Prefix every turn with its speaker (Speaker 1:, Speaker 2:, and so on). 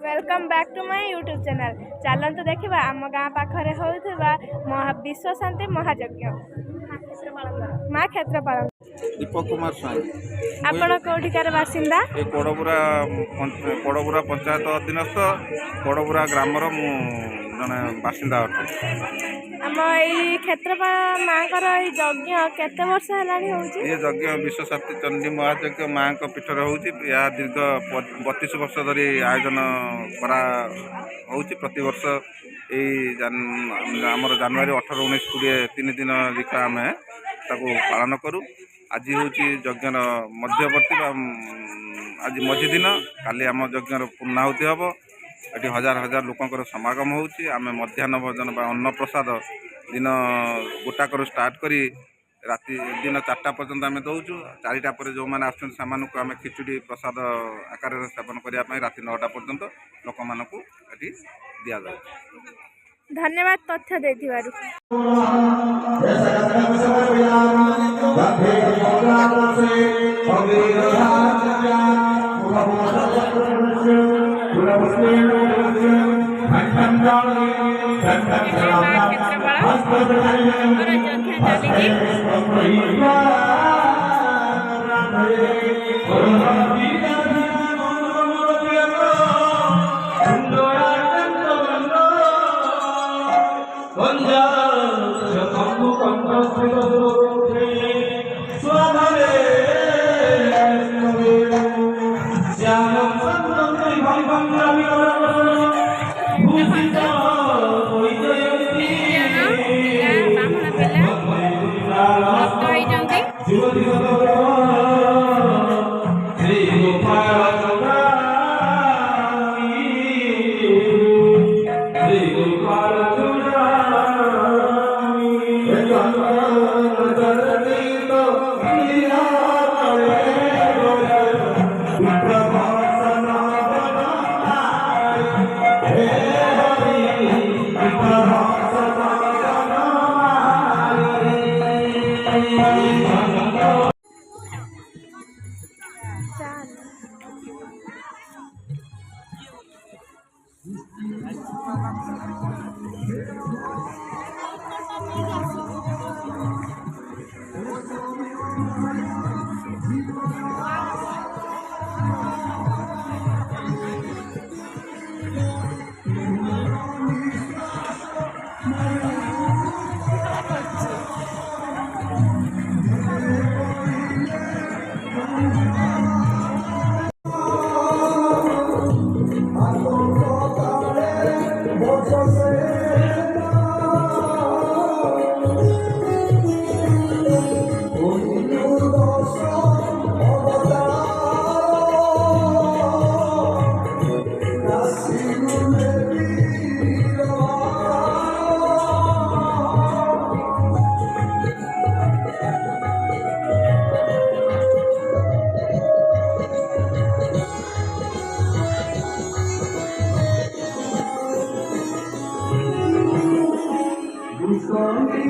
Speaker 1: Welcome back to my YouTube channel. चलते देखा आम गाँ पाखे होता विश्व शांति महायज्ञ माँ क्षेत्रपाल।
Speaker 2: दीपक कुमार स्वाई
Speaker 1: आपण कौटिकार बासिंदा?
Speaker 2: कड़बुरा पंचायत अधीनस्थ कड़बुरा ग्रामर मु जने बासिंदा अटे।
Speaker 1: आम यही क्षेत्रपाल माँ यज्ञ केते वर्ष हेलानी होउची?
Speaker 2: ये यज्ञ विश्व शांति चंडी महायज्ञ माँ पीठर होउची। या दीर्घ 32 वर्ष धरी आयोजन करा होउची। प्रति वर्ष आमर जनवरी 18, 19, 20 3 दिन लिखा आम ताको पालन करूँ। आज हूँ यज्ञर मध्यवर्ती आज मझी दिन, काली आम यज्ञर पूर्णाहुति हम। ये हजार हजार लोकंर समागम होउची। आम मध्याह्न भोजन अन्न प्रसाद दिन गोटाकर स्टार्ट करी राति दिन 4टा पर्यंत आम दौचु। 4टा पर जो मैंने आम खिचुड़ी प्रसाद आकार सेवन करने राति 9टा पर्यंत लोक मानक दि जाए।
Speaker 1: धन्यवाद तथ्य देथिबारु।
Speaker 3: Sorry,